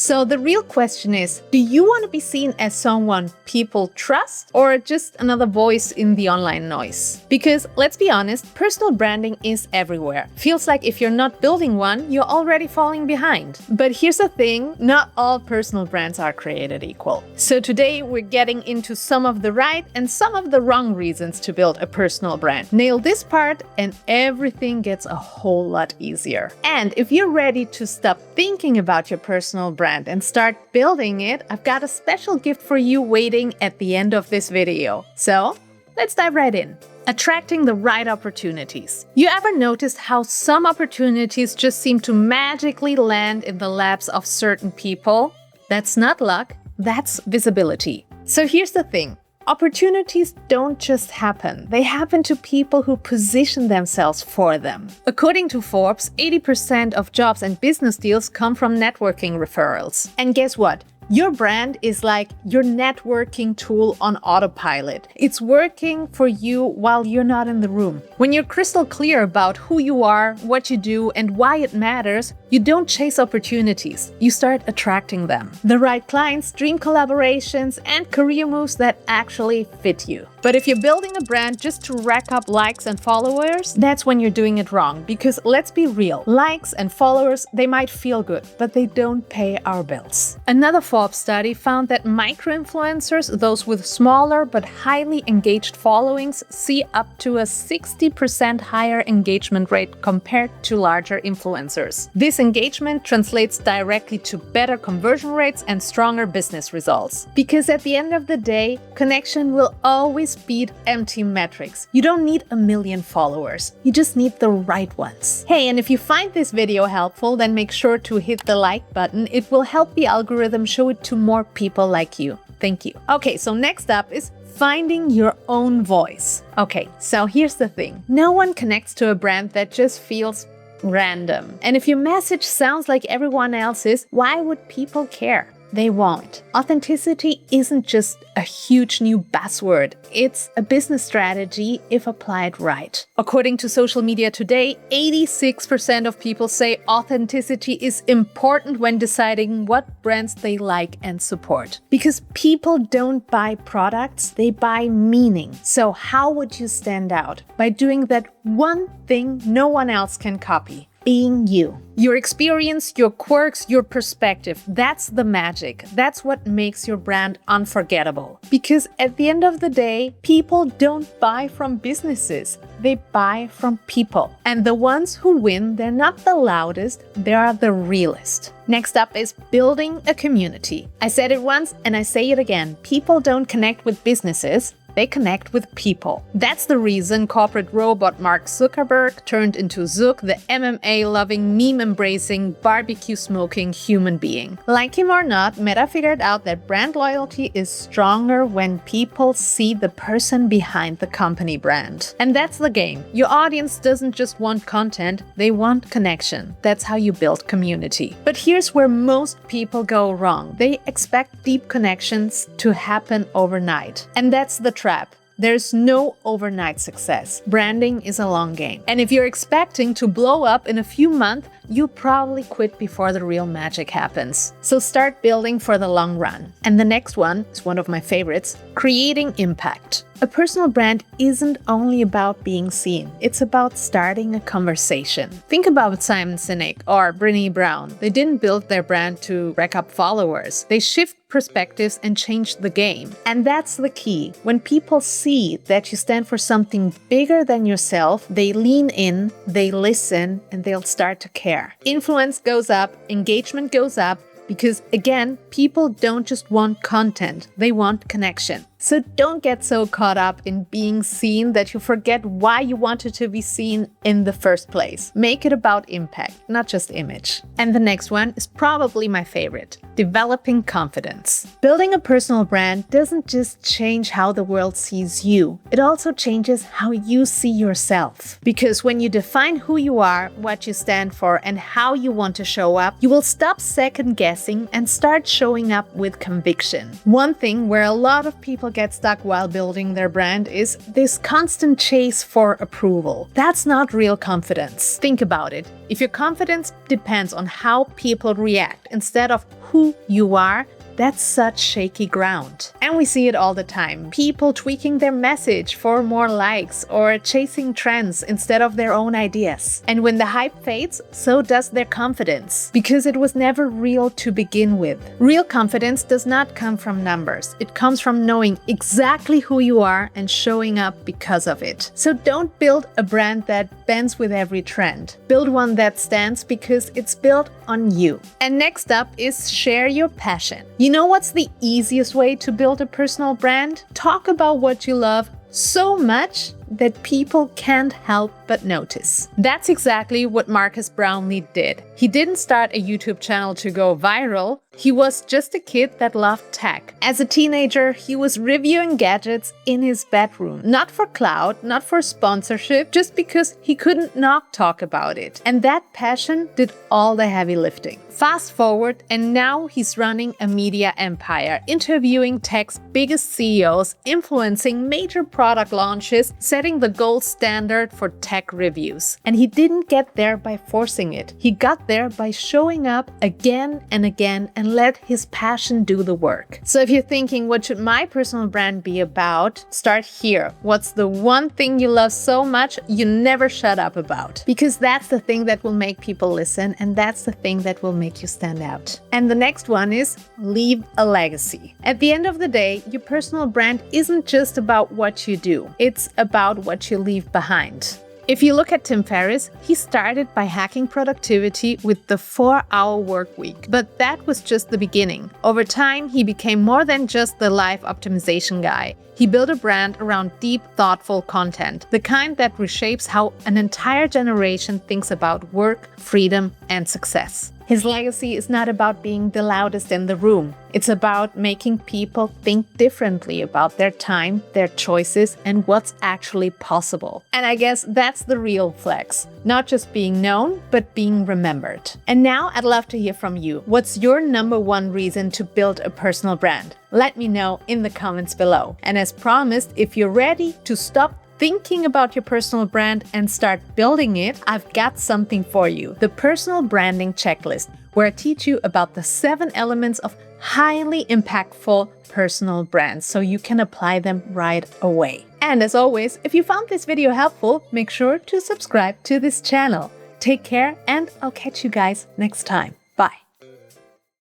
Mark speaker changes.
Speaker 1: So the real question is, do you want to be seen as someone people trust or just another voice in the online noise? Because let's be honest, personal branding is everywhere. Feels like if you're not building one, you're already falling behind. But here's the thing, not all personal brands are created equal. So today we're getting into some of the right and some of the wrong reasons to build a personal brand. Nail this part and everything gets a whole lot easier. And if you're ready to stop thinking about your personal brand and start building it, I've got a special gift for you waiting at the end of this video. So let's dive right in. Attracting the right opportunities. You ever noticed how some opportunities just seem to magically land in the laps of certain people? That's not luck, that's visibility. So here's the thing. Opportunities don't just happen. They happen to people who position themselves for them. According to Forbes, 80% of jobs and business deals come from networking referrals. And guess what? Your brand is like your networking tool on autopilot. It's working for you while you're not in the room. When you're crystal clear about who you are, what you do, and why it matters, you don't chase opportunities. You start attracting them. The right clients, dream collaborations, and career moves that actually fit you. But if you're building a brand just to rack up likes and followers, that's when you're doing it wrong. Because let's be real, likes and followers, they might feel good, but they don't pay our bills. Another Forbes study found that micro-influencers, those with smaller but highly engaged followings, see up to a 60% higher engagement rate compared to larger influencers. This engagement translates directly to better conversion rates and stronger business results. Because at the end of the day, connection will always beat empty metrics. You don't need a million followers. You just need the right ones. Hey, and if you find this video helpful, then make sure to hit the like button. It will help the algorithm show it to more people like you. Thank you. Okay, so next up is finding your own voice. Okay, so here's the thing. No one connects to a brand that just feels random. And if your message sounds like everyone else's, why would people care? They won't. Authenticity isn't just a huge new buzzword. It's a business strategy if applied right. According to Social Media Today, 86% of people say authenticity is important when deciding what brands they like and support. Because people don't buy products, they buy meaning. So how would you stand out? By doing that one thing no one else can copy. Being you. Your experience, your quirks, your perspective, that's the magic. That's what makes your brand unforgettable. Because at the end of the day, people don't buy from businesses. They buy from people. And the ones who win, they're not the loudest, they are the realest. Next up is building a community. I said it once and I say it again. People don't connect with businesses. They connect with people. That's the reason corporate robot Mark Zuckerberg turned into Zuck, the MMA-loving, meme-embracing, barbecue-smoking human being. Like him or not, Meta figured out that brand loyalty is stronger when people see the person behind the company brand. And that's the game. Your audience doesn't just want content, they want connection. That's how you build community. But here's where most people go wrong. They expect deep connections to happen overnight. And that's the trap. There's no overnight success. Branding is a long game. And if you're expecting to blow up in a few months, you'll probably quit before the real magic happens. So start building for the long run. And the next one is one of my favorites, creating impact. A personal brand isn't only about being seen. It's about starting a conversation. Think about Simon Sinek or Brené Brown. They didn't build their brand to rack up followers. They shift perspectives and change the game. And that's the key. When people see that you stand for something bigger than yourself, they lean in, they listen, and they'll start to care. Influence goes up, engagement goes up, because again, people don't just want content, they want connection. So don't get so caught up in being seen that you forget why you wanted to be seen in the first place. Make it about impact, not just image. And the next one is probably my favorite, developing confidence. Building a personal brand doesn't just change how the world sees you, it also changes how you see yourself. Because when you define who you are, what you stand for, and how you want to show up, you will stop second guessing and start showing up with conviction. One thing where a lot of people get stuck while building their brand is this constant chase for approval. That's not real confidence. Think about it. If your confidence depends on how people react instead of who you are, that's such shaky ground. And we see it all the time. People tweaking their message for more likes or chasing trends instead of their own ideas. And when the hype fades, so does their confidence, because it was never real to begin with. Real confidence does not come from numbers. It comes from knowing exactly who you are and showing up because of it. So don't build a brand that bends with every trend. Build one that stands because it's built on you. And next up is share your passion. You know what's the easiest way to build a personal brand? Talk about what you love so much that people can't help but notice. That's exactly what Marcus Brownlee did. He didn't start a YouTube channel to go viral. He was just a kid that loved tech. As a teenager, he was reviewing gadgets in his bedroom. Not for clout, not for sponsorship, just because he couldn't not talk about it. And that passion did all the heavy lifting. Fast forward, and now he's running a media empire, interviewing tech's biggest CEOs, influencing major product launches, setting the gold standard for tech reviews. And he didn't get there by forcing it. He got there by showing up again and again and let his passion do the work. So if you're thinking, what should my personal brand be about? Start here. What's the one thing you love so much you never shut up about? Because that's the thing that will make people listen, and that's the thing that will make you stand out. And the next one is leave a legacy. At the end of the day, your personal brand isn't just about what you do. It's about what you leave behind. If you look at Tim Ferriss, he started by hacking productivity with the 4-hour work week. But that was just the beginning. Over time, he became more than just the life optimization guy. He built a brand around deep, thoughtful content, the kind that reshapes how an entire generation thinks about work, freedom, and success. His legacy is not about being the loudest in the room. It's about making people think differently about their time, their choices, and what's actually possible. And I guess that's the real flex. Not just being known, but being remembered. And now I'd love to hear from you. What's your number one reason to build a personal brand? Let me know in the comments below. And as promised, if you're ready to stop thinking about your personal brand and start building it, I've got something for you. The Personal Branding Checklist, where I teach you about the 7 elements of highly impactful personal brands so you can apply them right away. And as always, if you found this video helpful, make sure to subscribe to this channel. Take care, and I'll catch you guys next time.